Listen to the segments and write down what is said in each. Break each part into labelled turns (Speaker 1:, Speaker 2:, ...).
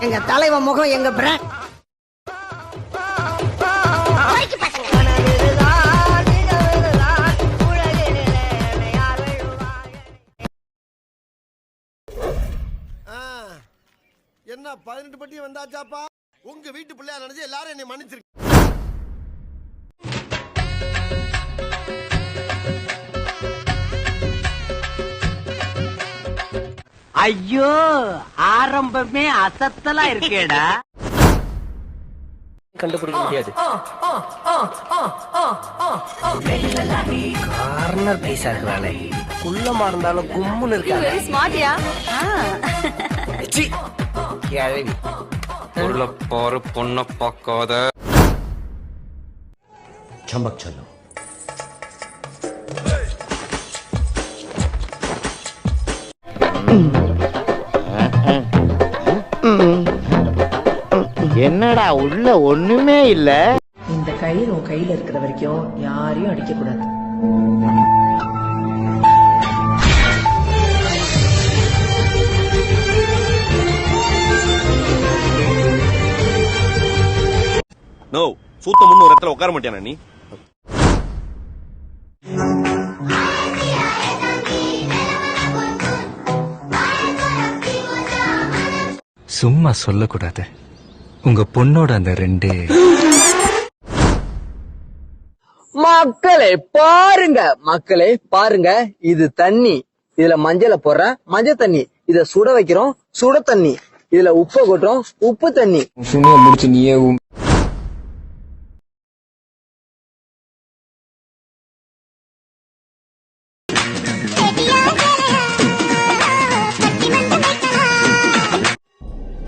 Speaker 1: எங்க தலைவன் முகம் எங்க பிராண்ட்.
Speaker 2: என்ன 18 பட்டி வந்தாச்சாப்பா? உங்க வீட்டு பிள்ளையா நினைச்சு எல்லாரும் என்னை மன்னிச்சிருக்கு.
Speaker 1: ஐயோ, ஆரம்பமே அசத்தலா இருக்கேடா.
Speaker 3: கண்டுபிடிக்க முடியாது. கார்னர் பைசா இருக்கிறாளே, குள்ளமா இருந்தாலும் கும்முன்னு இருக்காங்க.
Speaker 4: ஸ்மார்ட்டியா?
Speaker 5: உள்ள பாரு பொண்ண பார்க்காத.
Speaker 3: சம்பக் சொல்லு.
Speaker 6: என்னடா உள்ள ஒண்ணுமே இல்ல.
Speaker 7: இந்த கயிறு உன் கையில இருக்கிற வரைக்கும் யாரையும் அடிக்க கூடாது.
Speaker 8: நோ சூத்த முன்னு ஒரு இடத்துல உட்கார மாட்டியானா நீ?
Speaker 9: சும்மா சொல்லக்கூடாது. உங்க பொண்ணோட அந்த ரெண்டே.
Speaker 3: மக்களே பாருங்க, இது தண்ணி. இதுல மஞ்சளை போடுற மஞ்சள் தண்ணி. இத சுட வைக்கிறோம் சுட தண்ணி. இதுல உப்பை கொட்டுறோம் உப்பு தண்ணி.
Speaker 6: சுனிய முடிச்சு நீயே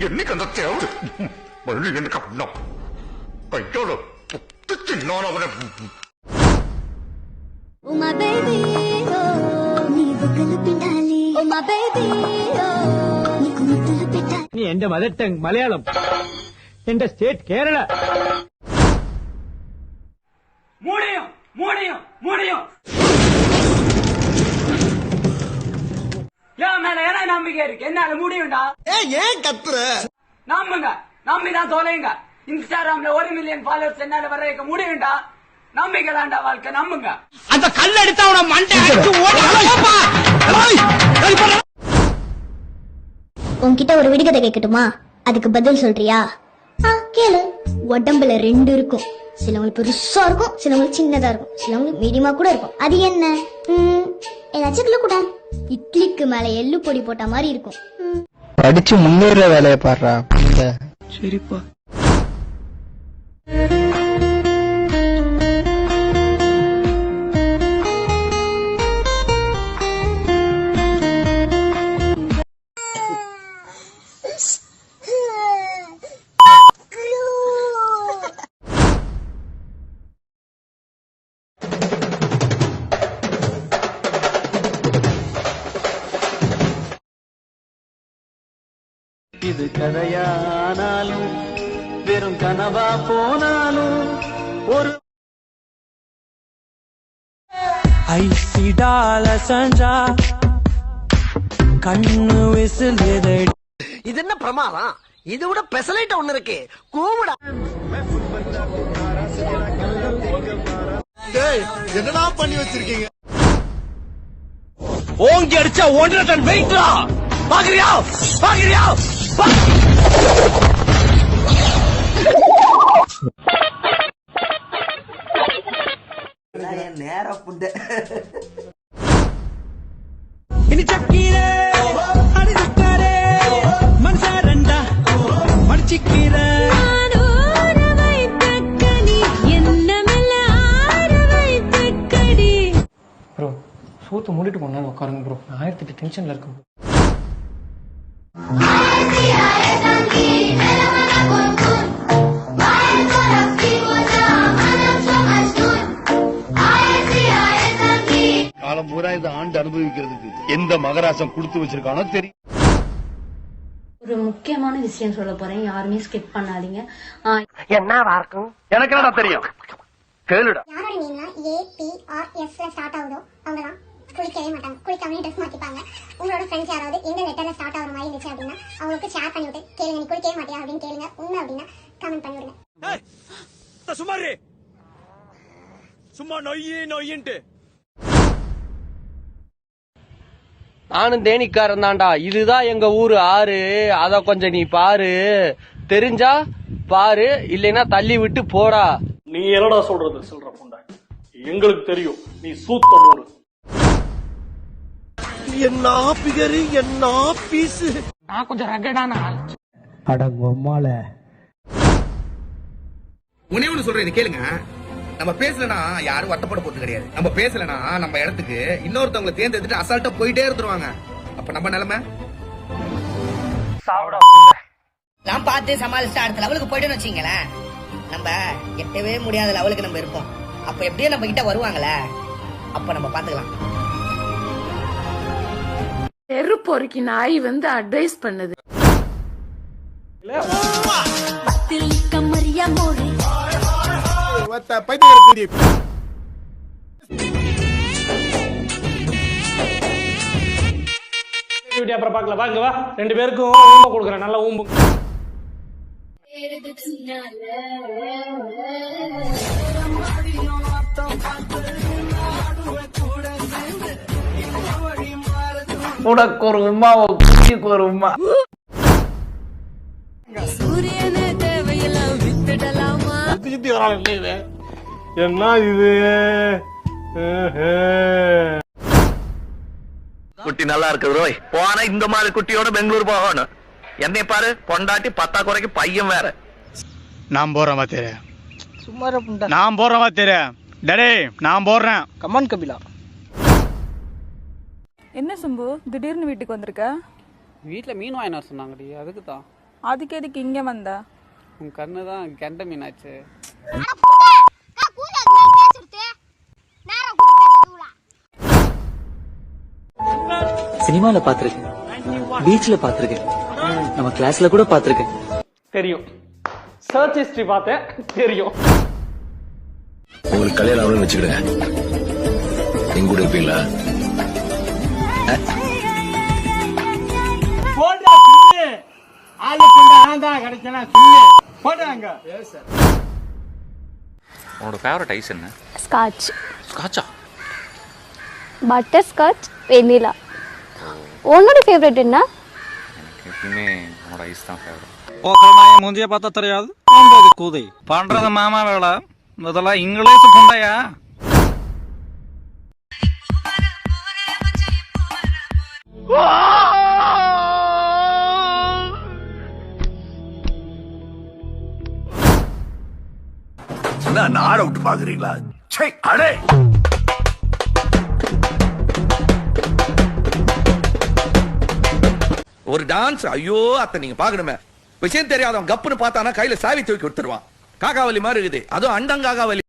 Speaker 8: என்னைக்கு அந்த தேவை மறுபடியும் எனக்கு அப்படின்னா கையோட சின்ன
Speaker 4: Uma baby, oh, ni bukal pindali. Oh my baby, oh, ni kumatul petali.
Speaker 10: നീ എന്റെ മദർ ടങ് മലയാളം, എന്റെ സ്റ്റേറ്റ് കേരള. முடியும் என் மேல என்ன நம்பிக்கை இருக்கு? என்னால முடியும்டா.
Speaker 2: ஏன் கத்துற?
Speaker 10: நம்பிதான் தொலைங்க. இன்ஸ்டாகிராம்ல 1 மில்லியன் ஃபாலோவர்ஸ் என்னால வர வைக்க முடியும்டா. நம்பிக்கை தாண்டா வாழ்க்கை, நம்புங்க. அந்த கல் எடுத்து அவன மண்டை அடிச்சு
Speaker 4: உன்கிட்ட ஒரு விடுகதை கேட்கட்டுமா? அதுக்கு பதில் சொல்றியா? கேளு. உடம்புல 2 இருக்கும். சிலவங்களுக்கு பெருசா இருக்கும், சிலவங்களுக்கு சின்னதா இருக்கும், சிலவங்களுக்கு மீடியமா கூட இருக்கும். அது என்ன? ஏதாச்சும் கூட. இட்லிக்கு மேல எள்ளு பொடி போட்ட மாதிரி இருக்கும்.
Speaker 6: படிச்சு முன்னேற வேலையை பாடுறா. சரிப்பா.
Speaker 10: இது கதையானாலும் வெறும் கனவா போனாலும் ஒரு ஐசிடால சஞ்சா கண்ணு விசில்.
Speaker 1: இது என்ன பிரமாதம்? இது விட பெசலைட் ஒண்ணு இருக்கு. கூவுடா.
Speaker 2: என்னடா பண்ணி வச்சிருக்கீங்க?
Speaker 8: ஓங்கி அடிச்சா 1.5 டன் வெயிட்டா. பாக்குறியா?
Speaker 1: நேர புண்ட
Speaker 10: இனி சக்கீரே அடி சக்கரே மனசாரண்டா மடிச்சிக்கீரே. ப்ரோ சூத்து மூடிட்டு போனா உட்காருங்க ப்ரோ. 1008 டென்ஷன்ல இருக்கு.
Speaker 8: காலம் பூரா இதை ஆண்டு அனுபவிக்கிறதுக்கு எந்த மகராசம் கொடுத்து வச்சிருக்கானோ தெரியும்.
Speaker 4: ஒரு முக்கியமான விஷயம் சொல்ல போறேன், யாருமே ஸ்கிப் பண்ணாதீங்க.
Speaker 1: என்னவா இருக்கும்?
Speaker 8: எனக்கு என்னடா தெரியும், கேளுடா.
Speaker 4: யாரோட நேம்லாம் APRS ல ஸ்டார்ட் ஆகுதோ அவங்கதான் குளிக்கவே மாட்டாங்க, குளிக்காமலே ட்ரெஸ் மாத்திப்பாங்க. உங்களோட ஃப்ரெண்ட்ஸ் யாராவது எங்க லெட்டர்ல ஸ்டார்ட் ஆகிற மாதிரி இருந்துச்சு அப்படின்னா அவங்களுக்கு ஷேர் பண்ணி விட்டு கேளுங்க, நீ குளிக்கவே மாட்டியா அப்படின்னு கேளுங்க. உண்மை அப்படின்னா கமெண்ட் பண்ணி விடுங்க.
Speaker 2: சும்மா நொய்யின்ட்டு
Speaker 3: நானும் தேனிக்காரன் தான்டா. இதுதான் எங்க ஊரு ஆறு, அத கொஞ்சம் நீ பாரு. தெரிஞ்சா பாரு, இல்லைன்னா தள்ளி விட்டு போடா.
Speaker 8: நீ என்னடா சொல்றது சொல்ற புண்டை, எங்களுக்கு தெரியும் நீ சூத்த மூடு.
Speaker 2: என்ன பிகரு, என்ன பீஸ்.
Speaker 10: நான் கொஞ்சம் ரகடான ஆள்.
Speaker 6: அடங்கம்மால
Speaker 1: உனே ஒண்ணு சொல்றேன், கேளுங்க. நம்ம பேசலனா யாரும் வருத்தப்பட போறது கிடையாது. நம்ம பேசலனா நம்ம இடத்துக்கு இன்னொருத்தவங்களை தேர்ந்தெடுத்துட்டு அசால்ட்டா போயிட்டே இருந்துருவாங்க. அப்ப நம்ம நிலைமை
Speaker 11: நான் பார்த்து சமாளிச்சுட்டு அடுத்த லெவலுக்கு போயிட்டோன்னு வச்சுங்களேன், நம்ம எட்டவே முடியாத லெவலுக்கு நம்ம இருப்போம். அப்ப எப்படியும் நம்ம கிட்ட வருவாங்களே, அப்ப நம்ம பாத்துக்கலாம்.
Speaker 7: பொறுக்கி நாய் வந்து அட்வைஸ் பண்ணுது.
Speaker 8: அப்புறம் பாக்கலாம், வாங்க வா, 2 பேருக்கும் ஊம்ப கொடுக்குறேன், நல்லா ஊம்பு.
Speaker 6: உனக்கு ஒரு உமா, குட்டிக்கு ஒரு உமா.
Speaker 8: சுத்தி வரான் இது என்ன இது?
Speaker 1: குட்டி நல்லா இருக்கு ரோய். போனா இந்த மாதிரி குட்டியோட பெங்களூர் போகணும். என்னை பாரு, பொண்டாட்டி 10 குறைக்கு பையன் வேற.
Speaker 8: நான் போறேன் வாத்திர, நான் போறேன் வாத்திர, டடே நான் போறேன்.
Speaker 3: கமான் கபிலா.
Speaker 7: என்ன சம்பு திடீர்னு வீட்டுக்கு வந்திருக்க?
Speaker 10: வீட்டுல மீன் வாங்கினார் சொன்னாங்கடி, அதுக்கு தான்.
Speaker 7: அதுக்கு எதுக்கு இங்க வந்த?
Speaker 10: உன் கண்ணு தான் கெண்ட மீனாச்சு.
Speaker 3: சினிமால பாத்திருக்கேன், பீச்ல பாத்திருக்கேன், நம்ம கிளாஸ்ல கூட பாத்திருக்கேன்.
Speaker 8: தெரியும், சர்ச் ஹிஸ்டரி பார்த்தேன், தெரியும்.
Speaker 2: உங்களுக்கு கல்யாணம் ஆகணும்னு வச்சுக்கிடுங்க, எங்க கூட இருப்பீங்களா?
Speaker 5: உன்னோட ஃபேவரட் ஐஸ் என்ன?
Speaker 4: ஸ்காட்ச்,
Speaker 5: ஸ்காட்சா?
Speaker 4: Butter scotch, vanilla. உன்னோட ஃபேவரட் என்ன?
Speaker 5: எனக்கு எப்பயுமே உன்னோட ஐஸ் தான் ஃபேவரட்.
Speaker 10: போக்கறனாய மூஞ்சிய பார்த்தா தெரியாது, ஆம்பது கூதை பண்றது மாமா வேலை. இதெல்லாம் இங்கிலீஷ் புண்டையா?
Speaker 2: நாட விட்டு பாக்குறீங்களா? அடே
Speaker 1: ஒரு டான்ஸ், ஐயோ அத்தை நீங்க பாக்கணுமே. விஷயம் தெரியாதவன் கப்புன்னு பார்த்தானா கையில சாவி தூக்கி கொடுத்துருவான். காக்காவலி மாதிரி இருக்குது, அதுவும் அண்டங்காகாவலி.